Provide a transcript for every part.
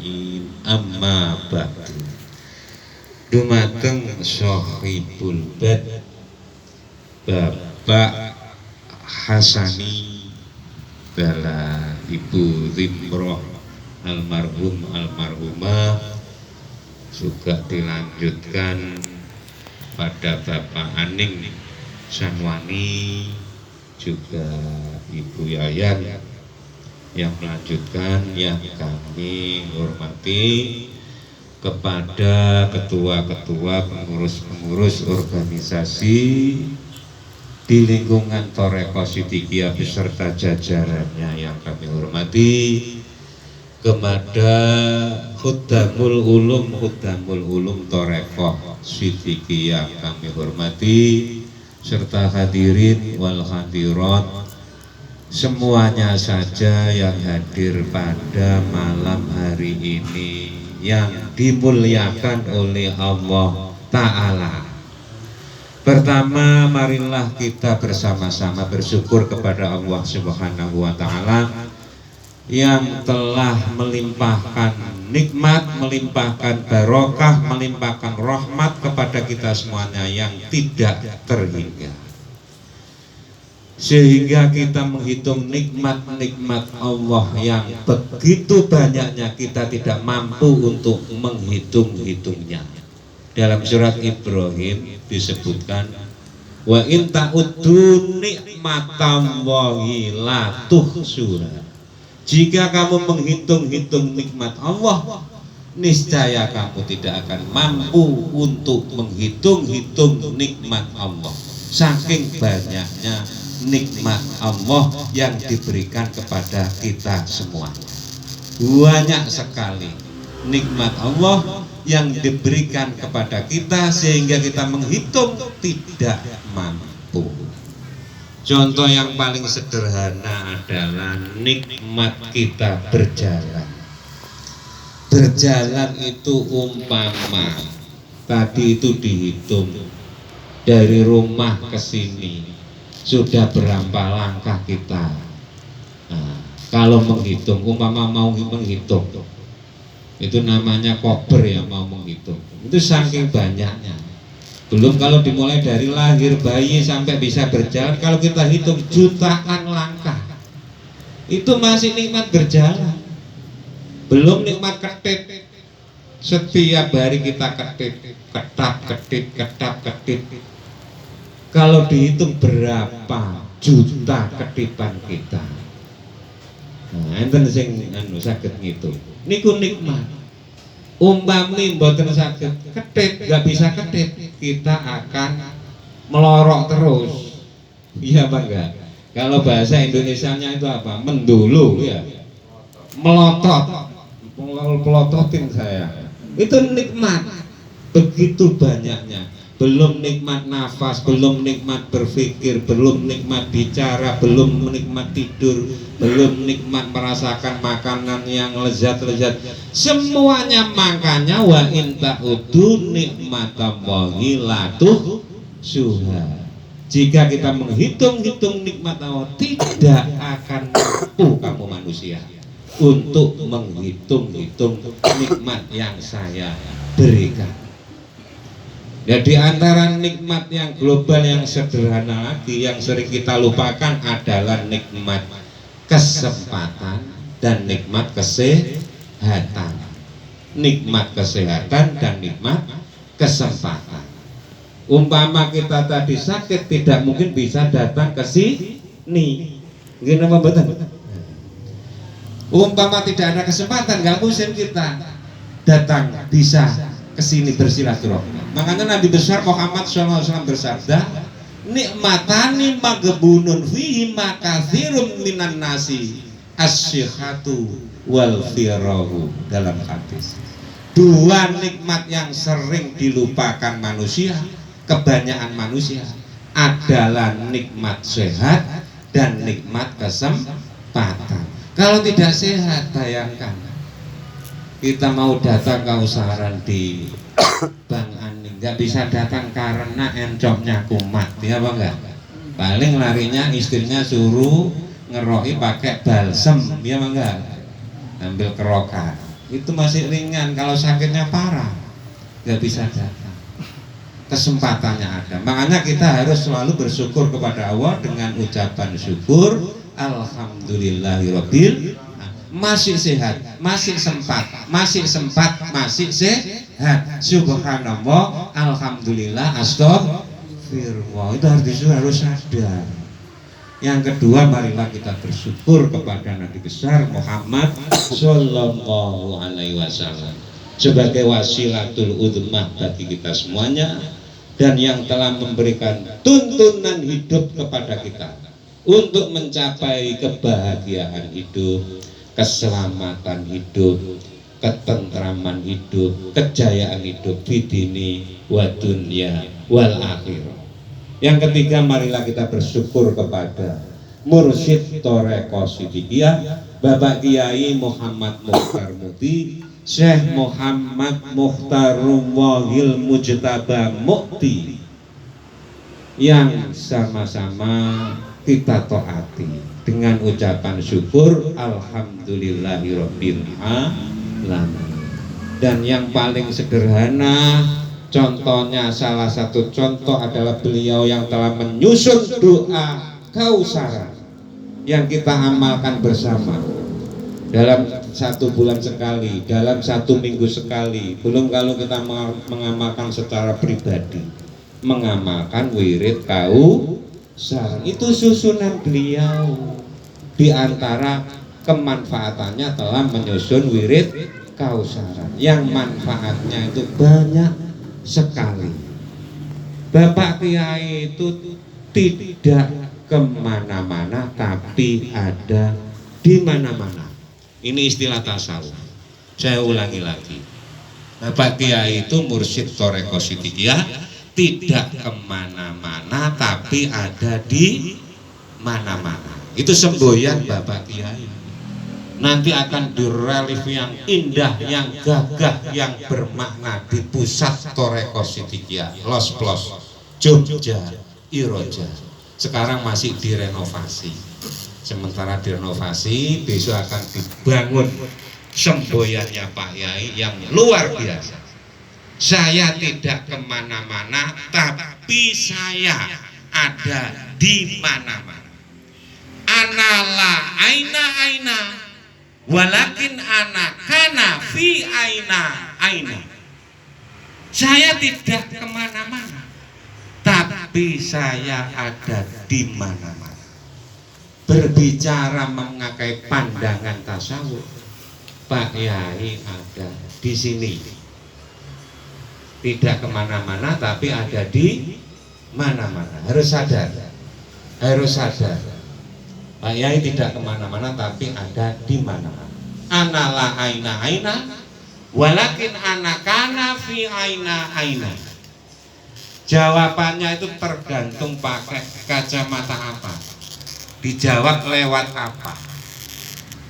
ajmain, amma ba'du. Dumateng Shahibul Bad Bapak Hasani bala Ibu Zimroh almarhum almarhumah, juga dilanjutkan pada Bapak Aning Sanwani, juga Ibu Yayan yang melanjutkan, yang kami hormati, kepada ketua-ketua pengurus-pengurus organisasi di lingkungan Thoreko Sidikiyah beserta jajarannya yang kami hormati, kepada Khuddamul Ulum Thoreko Sidikiyah kami hormati, serta hadirin wal hadirat semuanya saja yang hadir pada malam hari ini yang dimuliakan oleh Allah Ta'ala. Pertama, marilah kita bersama-sama bersyukur kepada Allah Subhanahu wa Ta'ala yang telah melimpahkan nikmat, melimpahkan barokah, melimpahkan rahmat kepada kita semuanya yang tidak terhingga, sehingga kita menghitung nikmat-nikmat Allah yang begitu banyaknya kita tidak mampu untuk menghitung-hitungnya. Dalam surat Ibrahim disebutkan, wa in ta'uddu nikmatallahi la tuhsuha. Jika kamu menghitung-hitung nikmat Allah, niscaya kamu tidak akan mampu untuk menghitung-hitung nikmat Allah. Saking banyaknya nikmat Allah yang diberikan kepada kita semua. Banyak sekali nikmat Allah yang diberikan kepada kita sehingga kita menghitung tidak mampu. Contoh yang paling sederhana adalah nikmat kita berjalan. Berjalan itu umpama tadi itu dihitung dari rumah ke sini sudah berapa langkah kita. Nah, kalau menghitung, umpama mau menghitung, itu namanya kober ya, mau menghitung. Itu saking banyaknya. Belum kalau dimulai dari lahir bayi sampai bisa berjalan, kalau kita hitung jutaan langkah, itu masih nikmat berjalan. Belum nikmat ketip, setiap hari kita ketip, ketap-ketip. Kalau dihitung berapa juta ketipan kita. Nah, enten sing saged ngitung. Niku nikmat. Umpami mboten saged ketip, nggak bisa ketip, kita akan melorok terus. Iya apa enggak? Kalau bahasa Indonesianya itu apa? Mendulu ya. Melotot. Pelototin saya. Itu nikmat. Begitu banyaknya. Belum nikmat nafas, belum nikmat berpikir, belum nikmat bicara, belum nikmat tidur, belum nikmat merasakan makanan yang lezat-lezat. Semuanya, makanya wa in ta'uddu nikmatallahi la tuhsuha. Jika kita menghitung-hitung nikmat Allah, tidak akan mampu kamu manusia untuk menghitung-hitung nikmat yang saya berikan. Ya, di antara nikmat yang global yang sederhana lagi yang sering kita lupakan adalah nikmat kesempatan dan nikmat kesehatan. Nikmat kesehatan dan nikmat kesempatan. Umpama kita tadi sakit, tidak mungkin bisa datang ke sini. Gini apa betul? Umpama tidak ada kesempatan, nggak mungkin kita datang bisa ke sini bersilaturahmi. Makanya Nabi besar Muhammad SAW bersabda, nikmatani magebunun fihi makatsirum minan nasi as-sihhatu wal firahu. Dalam hadis, dua nikmat yang sering dilupakan manusia, kebanyakan manusia, adalah nikmat sehat dan nikmat kesempatan. Kalau tidak sehat, bayangkan kita mau datang ke usaharan di Bang Aning, nggak bisa datang karena encoknya kumat, ya apa enggak? Paling larinya istrinya suruh ngeroi pakai balsem, ya apa enggak? Ambil kerokan. itu masih ringan, kalau sakitnya parah nggak bisa datang. Kesempatannya ada, makanya kita harus selalu bersyukur kepada Allah dengan ucapan syukur, alhamdulillahirabbil masih sehat, masih sempat, masih sehat, subhanallah, alhamdulillah, astagfirullah. Itu harus sadar. Yang kedua, marilah kita bersyukur kepada Nabi besar Muhammad Sallallahu Alaihi Wasallam sebagai wasilatul udmah bagi kita semuanya, dan yang telah memberikan tuntunan hidup kepada kita untuk mencapai kebahagiaan hidup, keselamatan hidup, ketentraman hidup, kejayaan hidup di dini wa dunya wal akhirah. Yang ketiga, marilah kita bersyukur kepada Mursyid Thariqah Siddiqiyah Bapak Kiai Muhammad Mukhtar Muti, Syekh Muhammad Mukhtarullahil Mujtaba Mukti, yang sama-sama kita taati dengan ucapan syukur alhamdulillahirabbil alamin. Dan yang paling sederhana, contohnya, salah satu contoh adalah beliau yang telah menyusun doa Kausar yang kita amalkan bersama dalam 1 bulan sekali, dalam 1 minggu sekali. Belum kalau kita mengamalkan secara pribadi, mengamalkan wirid Kausar. Itu susunan beliau. Di antara kemanfaatannya telah menyusun wirid Kausar yang manfaatnya itu banyak sekali. Bapak Kiai itu tidak kemana-mana, tapi ada di mana-mana. Ini istilah tasawuf. Saya ulangi lagi. Bapak Kiai itu Mursyid Thariqah Siddiqiyah tidak kemana-mana, tapi ada di mana-mana. Itu semboyan Bapak Kiai. Nanti akan direlief yang indah, yang gagah, yang bermakna di pusat Thariqah Siddiqiyah, Los Plos, Jogja, Iroja. Sekarang masih direnovasi. Sementara direnovasi, besok akan dibangun semboyannya Pak Yai yang luar biasa. Saya tidak kemana-mana, tapi saya ada di mana-mana. Anala aina, walakin ana kana fi aina. Saya tidak kemana-mana, tapi saya ada di mana-mana. Berbicara mengakai pandangan tasawuf, Pak Yai ada di sini. Tidak kemana-mana, tapi ada di mana-mana. Harus sadar, harus sadar. Pak Yai tidak kemana-mana, tapi ada di mana-mana. Anala aina, walakin anakana fi aina. Jawabannya itu tergantung pakai kacamata apa, dijawab lewat apa,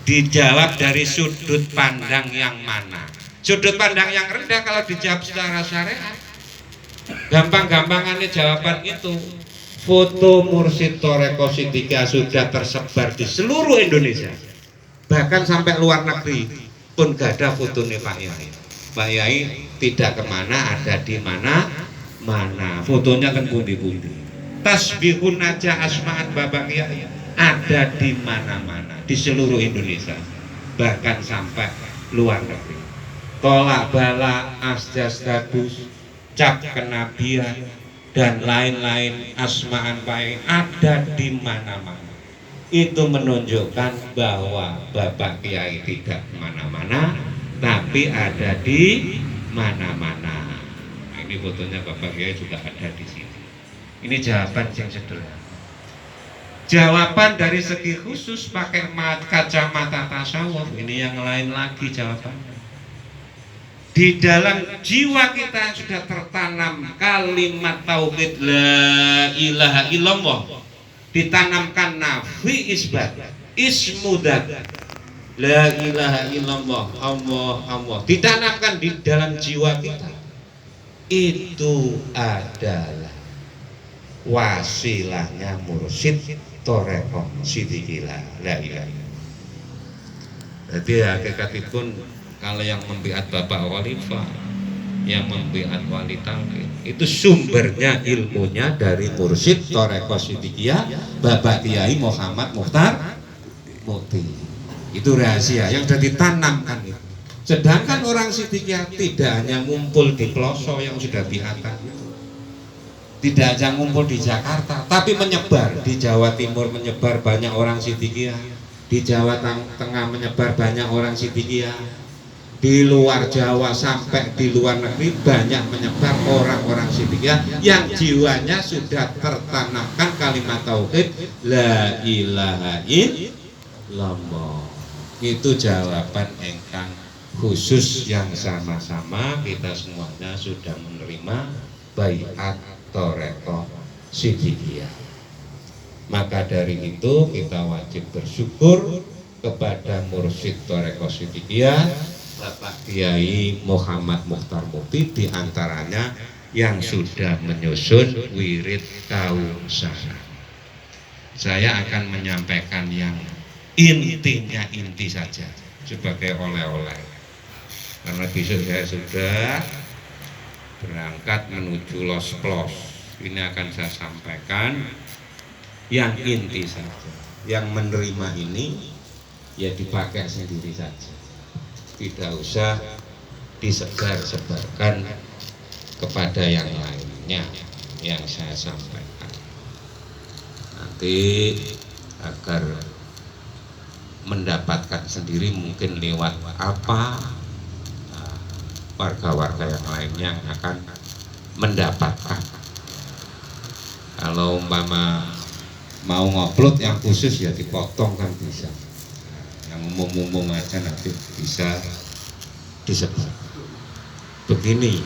dijawab dari sudut pandang yang mana. Sudut pandang yang rendah kalau dijawab secara syariat, gampang-gampangannya jawaban itu. Foto Mursyid Thariqah Siddiqiyah sudah tersebar di seluruh Indonesia, bahkan sampai luar negeri pun gak ada fotonya Pak Yai. Pak Yai tidak kemana, ada di mana-mana. Fotonya kan pundi-pundi. Tasbihun aja asma'an Bapak Yai ada di mana-mana di seluruh Indonesia, bahkan sampai luar negeri. Tolak bala, asjas gadus, cap kenabian, dan lain-lain asma'an baik ada di mana-mana. Itu menunjukkan bahwa Bapak Kiai tidak kemana-mana, tapi ada di mana-mana. Ini fotonya Bapak Kiai juga ada di sini. Ini jawaban yang sederhana. Jawaban dari segi khusus pakai kacamata tasawuf, ini yang lain lagi jawabannya. Di dalam jiwa kita sudah tertanam kalimat tauhid la ilaha illallah, ditanamkan nafi isbat ismudat la ilaha illallah Allah, ditanamkan di dalam jiwa kita. Itu adalah wasilahnya Mursyid Thariqah Siddiqiyah la ilaha illallah. Jadi hakikatipun Kalau yang membiat Bapak Khalifah, yang membiat Wali Talqin, itu sumbernya ilmunya dari mursyid Thariqah Shidhiyah Bapak Kiai Muhammad Mukhtar Mukti. Itu rahasia yang sudah ditanamkan itu. Sedangkan orang Shidhiyah tidak hanya ngumpul di pelosok yang sudah biatan, tidak hanya ngumpul di Jakarta, tapi menyebar di Jawa Timur, menyebar banyak orang Shidhiyah, di Jawa Tengah menyebar banyak orang Shidhiyah, di luar Jawa sampai di luar negeri banyak menyebar orang-orang Shidhiyah yang jiwanya sudah tertanamkan kalimat tauhid la ilaha illallah. Itu jawaban engkang khusus yang sama-sama kita semuanya sudah menerima baiat Thariqah Shidhiyah. Maka dari itu kita wajib bersyukur kepada mursyid Thariqah Shidhiyah Bapak Kiai Muhammad Mukhtar Mukti, diantaranya yang sudah menyusun wirid kausaha. Saya akan menyampaikan yang intinya inti saja sebagai oleh-oleh, karena besok saya sudah berangkat menuju Los Plos. Ini akan saya sampaikan yang inti saja. Yang menerima ini ya dipakai sendiri saja, tidak usah disebar-sebarkan kepada yang lainnya yang saya sampaikan. Nanti agar mendapatkan sendiri mungkin lewat apa warga-warga yang lainnya yang akan mendapatkan. Kalau umpama mau ngupload yang khusus ya dipotong kan bisa, yang umum-umum aja nanti bisa disebut. Begini